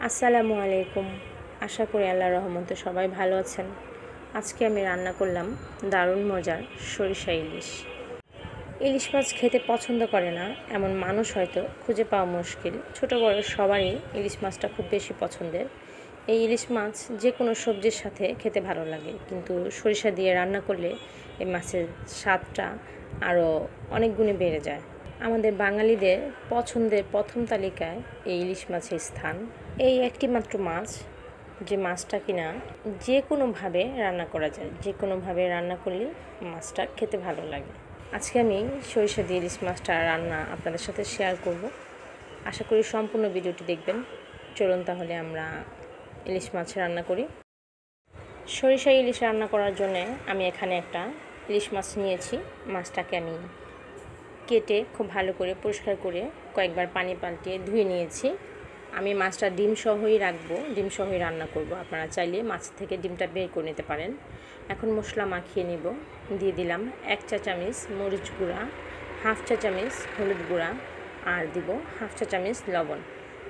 আসসালামু আলাইকুম। আশা করি আল্লাহর রহমতে সবাই ভালো আছেন। আজকে আমি রান্না করলাম দারুণ মজার সরিষা ইলিশ। ইলিশ মাছ খেতে পছন্দ করে না এমন মানুষ হয়তো খুঁজে পাওয়া মুশকিল। ছোট বড় সবারই ইলিশ মাছটা খুব বেশি পছন্দের। এই ইলিশ মাছ যে কোনো সবজির সাথে খেতে ভালো লাগে, কিন্তু সরিষা দিয়ে রান্না করলে এই মাছের স্বাদটা আরও অনেক গুণে বেড়ে যায়। আমাদের বাঙালিদের পছন্দের প্রথম তালিকায় এই ইলিশ মাছের স্থান। এই একটি মাত্র মাছ, যে মাছটা কিনা যে কোনোভাবে রান্না করা যায়, যে কোনোভাবে রান্না করলে মাছটা খেতে ভালো লাগে। আজকে আমি সরিষা দিয়ে ইলিশ মাছটা রান্না আপনাদের সাথে শেয়ার করব। আশা করি সম্পূর্ণ ভিডিওটি দেখবেন। চলুন তাহলে আমরা ইলিশ মাছ রান্না করি। সরিষা ইলিশ রান্না করার জন্য আমি এখানে একটা ইলিশ মাছ নিয়েছি। মাছটাকে আমি কেটে খুব ভালো করে পরিষ্কার করে কয়েকবার পানি পাল্টিয়ে ধুয়ে নিয়েছি। আমি মাছটা ডিম সহই রাখবো, ডিম সহই রান্না করব। আপনারা চাইলে মাছ থেকে ডিমটা বের করে নিতে পারেন। এখন মশলা মাখিয়ে নিব। দিয়ে দিলাম 1 চা চামচ মরিচ গুঁড়া, 1/2 চা চামচ হলুদ গুঁড়া, আর দিব 1/2 চা চামচ লবণ।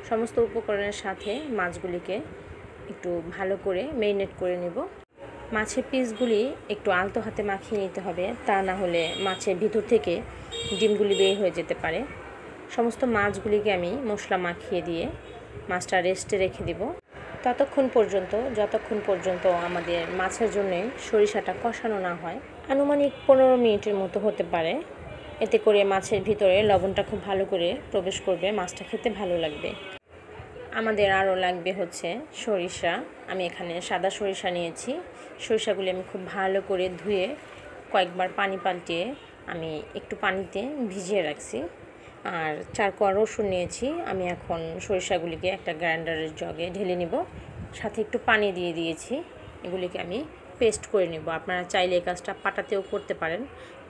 সমস্ত উপকরণের সাথে মাছগুলিকে একটু ভালো করে ম্যারিনেট করে নেব। মাছের পিসগুলি একটু আলতো হাতে মাখিয়ে নিতে হবে, তা না হলে মাছের ভিতর থেকে ডিমগুলি বের হয়ে যেতে পারে। সমস্ত মাছগুলিকে আমি মশলা মাখিয়ে দিয়ে মাছটা রেস্টে রেখে দিব যতক্ষণ পর্যন্ত আমাদের মাছের জন্য সরিষাটা কষানো না হয়। আনুমানিক 15 মিনিটের মতো হতে পারে। এতে করে মাছের ভিতরে লবণটা খুব ভালো করে প্রবেশ করবে, মাছটা খেতে ভালো লাগবে। আমাদের আরও লাগবে হচ্ছে সরিষা। আমি এখানে সাদা সরিষা নিয়েছি। সরিষাগুলি আমি খুব ভালো করে ধুয়ে কয়েকবার পানি পাল্টিয়ে আমি একটু পানিতে ভিজিয়ে রাখছি। আর 4 কোয়া রসুন নিয়েছি। আমি এখন সরিষাগুলিকে একটা গ্রাইন্ডারের জগে ঢেলে নিব, সাথে একটু পানি দিয়ে দিয়েছি। এগুলিকে আমি পেস্ট করে নেব। আপনারা চাইলে এই কাজটা পাটাতেও করতে পারেন,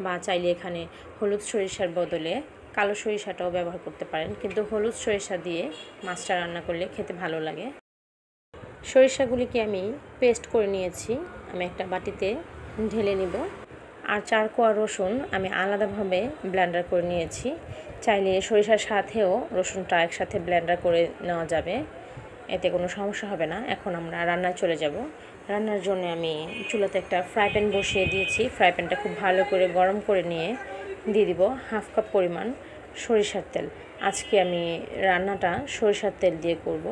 বা চাইলে এখানে হলুদ সরিষার বদলে কালো সরিষাটাও ব্যবহার করতে পারেন, কিন্তু হলুদ সরিষা দিয়ে মাছটা রান্না করলে খেতে ভালো লাগে। সরিষাগুলিকে আমি পেস্ট করে নিয়েছি। আমি একটা বাটিতে ঢেলে নিব। আর 4 কোয়া রসুন আমি আলাদাভাবে ব্লেন্ডার করে নিয়েছি। চাইলে সরিষার সাথেও রসুনটা একসাথে ব্লেন্ডার করে নেওয়া যাবে, এতে কোনো সমস্যা হবে না। এখন আমরা রান্নায় চলে যাব। রান্নার জন্য আমি চুলাতে একটা ফ্রাই প্যান বসিয়ে দিয়েছি। ফ্রাই প্যানটা খুব ভালো করে গরম করে নিয়ে দিয়ে দিব 1/2 কাপ পরিমাণ সরিষার তেল। আজকে আমি রান্নাটা সরিষার তেল দিয়ে করব।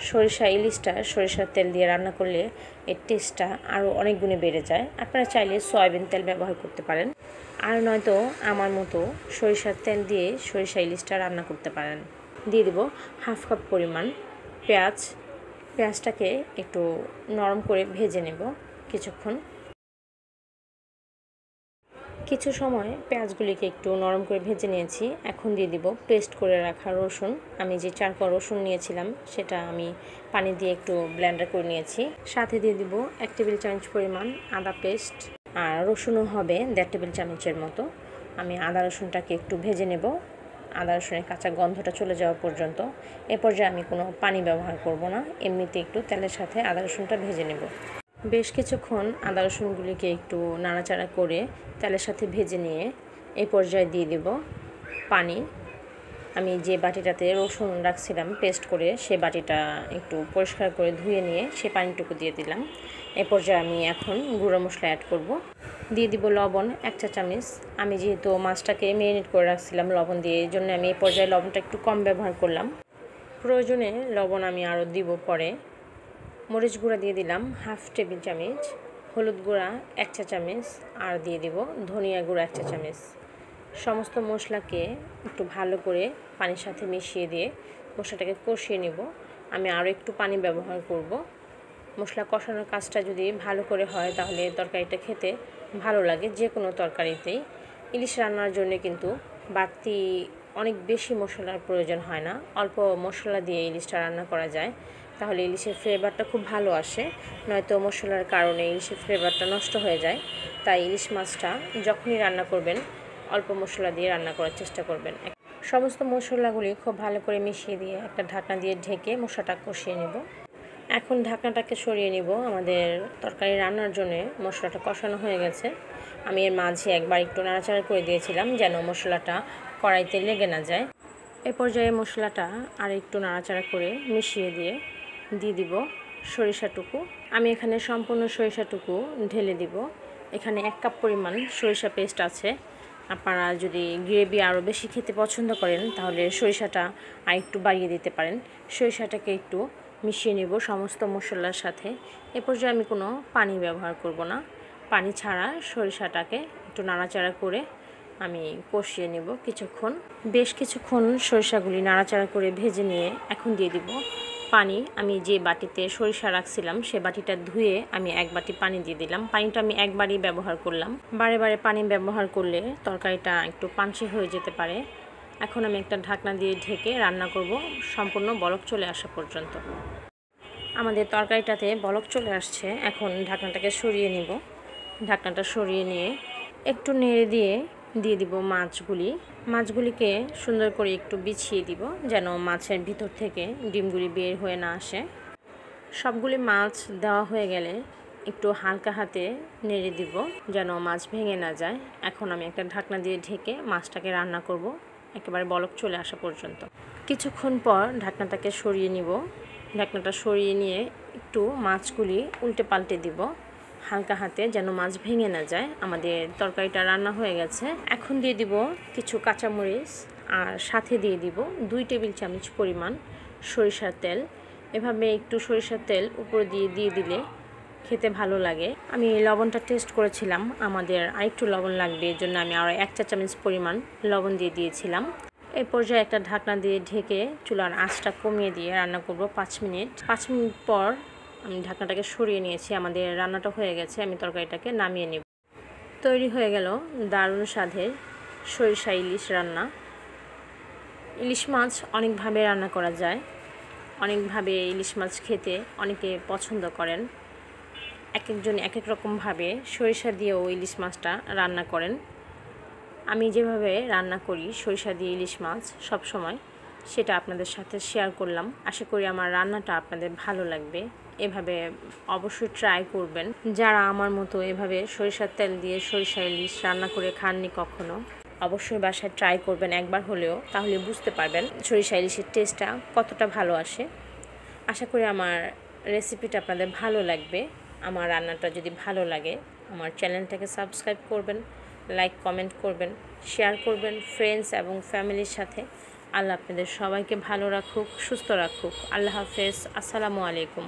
সরিষা ইলিশটা সরিষার তেল দিয়ে রান্না করলে এর টেস্টটা আরও অনেক গুণে বেড়ে যায়। আপনারা চাইলে সয়াবিন তেল ব্যবহার করতে পারেন, আর নয়তো আমার মতো সরিষার তেল দিয়ে সরিষা ইলিশটা রান্না করতে পারেন। দিয়ে দিব 1/2 কাপ পরিমাণ পেঁয়াজ। পেঁয়াজটাকে একটু নরম করে ভেজে নেব কিছু সময় পেঁয়াজগুলিকে একটু নরম করে ভেজে নিয়েছি। এখন দিয়ে দিব পেস্ট করে রাখা রসুন। আমি যে 4 কোয়া রসুন নিয়েছিলাম সেটা আমি পানি দিয়ে একটু ব্লেন্ডার করে নিয়েছি। সাথে দিয়ে দিব 1 টেবিল চামচ পরিমাণ আদা পেস্ট, আর রসুনও হবে 1.5 টেবিল চামচের মতো। আমি আদা রসুনটাকে একটু ভেজে নেব, আদা রসুনের কাঁচা গন্ধটা চলে যাওয়া পর্যন্ত। এ পর্যায়ে আমি কোনো পানি ব্যবহার করব না, এমনিতে একটু তেলের সাথে আদা রসুনটা ভেজে নেব। বেশ কিছুক্ষণ আদা রসুনগুলিকে একটু নাড়াচাড়া করে তেলের সাথে ভেজে নিয়ে এই পর্যায়ে দিয়ে দেব পানি। আমি যে বাটিটাতে রসুন রাখছিলাম পেস্ট করে, সে বাটিটা একটু পরিষ্কার করে ধুয়ে নিয়ে সে পানিটুকু দিয়ে দিলাম। এ পর্যায়ে আমি এখন গুঁড়ো মশলা অ্যাড করব। দিয়ে দিব লবণ 1 চা চামচ। আমি যেহেতু মাছটাকে ম্যারিনেট করে রাখছিলাম লবণ দিয়ে, এই জন্য আমি এই পর্যায়ে লবণটা একটু কম ব্যবহার করলাম। প্রয়োজনে লবণ আমি আরও দিব পরে। মরিচ গুঁড়া দিয়ে দিলাম 1/2 টেবিল চামচ, হলুদ গুঁড়া 1 চা চামচ, আর দিয়ে দিব ধনিয়া গুঁড়া 1 চা চামচ। সমস্ত মশলাকে একটু ভালো করে পানির সাথে মিশিয়ে দিয়ে মশলাটাকে কষিয়ে নেব। আমি আরও একটু পানি ব্যবহার করব। মশলা কষানোর কাজটা যদি ভালো করে হয় তাহলে তরকারিটা খেতে ভালো লাগে, যে কোনো তরকারিতেই। ইলিশ রান্নার জন্য কিন্তু বাড়তি অনেক বেশি মশলার প্রয়োজন হয় না, অল্প মশলা দিয়ে ইলিশটা রান্না করা যায়, তাহলে ইলিশের ফ্লেভারটা খুব ভালো আসে। নয়তো মশলার কারণে ইলিশের ফ্লেভারটা নষ্ট হয়ে যায়। তাই ইলিশ মাছটা যখনই রান্না করবেন অল্প মশলা দিয়ে রান্না করার চেষ্টা করবেন। সমস্ত মশলাগুলি খুব ভালো করে মিশিয়ে দিয়ে একটা ঢাকনা দিয়ে ঢেকে মশলাটা কষিয়ে নেব। এখন ঢাকনাটাকে সরিয়ে নিব। আমাদের তরকারি রান্নার জন্য মশলাটা কষানো হয়ে গেছে। আমি এর মাঝে একবার একটু নাড়াচাড়া করে দিয়েছিলাম যেন মশলাটা কড়াইতে লেগে না যায়। এ পর্যায়ে মশলাটা আর একটু নাড়াচাড়া করে মিশিয়ে দিয়ে দিয়ে দিব সরিষাটুকু। আমি এখানে সম্পূর্ণ সরিষাটুকু ঢেলে দিব। এখানে 1 কাপ পরিমাণ সরিষা পেস্ট আছে। আপনারা যদি গ্রেভি আরও বেশি খেতে পছন্দ করেন তাহলে সরিষাটা আর একটু বাড়িয়ে দিতে পারেন। সরিষাটাকে একটু মিশিয়ে নেব সমস্ত মশলার সাথে। এ পর্যায়ে আমি কোনো পানি ব্যবহার করব না। পানি ছাড়া সরিষাটাকে একটু নাড়াচাড়া করে আমি কষিয়ে নেব কিছুক্ষণ। বেশ কিছুক্ষণ সরিষাগুলি নাড়াচাড়া করে ভেজে নিয়ে এখন দিয়ে দিব পানি। আমি যে বাটিতে সরিষা রাখছিলাম সে বাটিটা ধুয়ে আমি 1 বাটি পানি দিয়ে দিলাম। পানিটা আমি একবারই ব্যবহার করলাম। বারে বারে পানি ব্যবহার করলে তরকারিটা একটু পানসে হয়ে যেতে পারে। এখন আমি একটা ঢাকনা দিয়ে ঢেকে রান্না করব সম্পূর্ণ বলক চলে আসা পর্যন্ত। আমাদের তরকারিটাতে বলক চলে আসছে। এখন ঢাকনাটাকে সরিয়ে নিব। ঢাকনাটা সরিয়ে নিয়ে একটু নেড়ে দিয়ে দিব মাছগুলিকে সুন্দর করে একটু বিছিয়ে দিব যেন মাছের ভিতর থেকে ডিমগুলি বের হয়ে না আসে। সবগুলি মাছ দেওয়া হয়ে গেলে একটু হালকা হাতে নেড়ে দিব যেন মাছ ভেঙে না যায়। এখন আমি একটা ঢাকনা দিয়ে ঢেকে মাছটাকে রান্না করব একেবারে বলক চলে আসা পর্যন্ত। কিছুক্ষণ পর ঢাকনাটাকে সরিয়ে নিব। ঢাকনাটা সরিয়ে নিয়ে একটু মাছগুলি উল্টে পাল্টে দিব হালকা হাতে যেন মাছ ভেঙে না যায়। আমাদের তরকারিটা রান্না হয়ে গেছে। এখন দিয়ে দিব কিছু কাঁচামরিচ আর সাথে দিয়ে দিব 2 টেবিল চামচ পরিমাণ সরিষার তেল। এভাবে একটু সরিষার তেল উপরে দিয়ে দিলে খেতে ভালো লাগে। আমি লবণটা টেস্ট করেছিলাম, আমাদের আরেকটু লবণ লাগবে, এর জন্য আমি আরও 1 চা চামচ পরিমাণ লবণ দিয়ে দিয়েছিলাম। এই পর্যায়ে একটা ঢাকনা দিয়ে ঢেকে চুলার আঁচটা কমিয়ে দিয়ে রান্না করব 5 মিনিট। 5 মিনিট পর আমি ঢাকনাটাকে সরিয়ে নিয়েছি। আমাদের রান্নাটা হয়ে গেছে। আমি তরকারিটাকে নামিয়ে নেব। তৈরি হয়ে গেল দারুণ স্বাদের সরিষা ইলিশ রান্না। ইলিশ মাছ অনেকভাবে রান্না করা যায়, অনেকভাবে ইলিশ মাছ খেতে অনেকে পছন্দ করেন। এক একজন এক এক রকমভাবে সরিষা দিয়েও ইলিশ মাছটা রান্না করেন। আমি যেভাবে রান্না করি সরিষা দিয়ে ইলিশ মাছ সব সময়, সেটা আপনাদের সাথে শেয়ার করলাম। আশা করি আমার রান্নাটা আপনাদের ভালো লাগবে। এভাবে অবশ্যই ট্রাই করবেন। যারা আমার মতো এভাবে সরিষার তেল দিয়ে সরিষা ইলিশ রান্না করে খাননি কখনো, অবশ্যই বাসায় ট্রাই করবেন একবার হলেও, তাহলে বুঝতে পারবেন সরিষা ইলিশের টেস্টটা কতটা ভালো আসে। আশা করি আমার রেসিপিটা আপনাদের ভালো লাগবে। আমার রান্নাটা যদি ভালো লাগে আমার চ্যানেলটাকে সাবস্ক্রাইব করবেন, লাইক কমেন্ট করবেন, শেয়ার করবেন ফ্রেন্ডস এবং ফ্যামিলির সাথে। আল্লাহ আপনাদের সবাইকে ভালো রাখুক, সুস্থ রাখুক। আল্লাহ হাফেজ। আসসালামু আলাইকুম।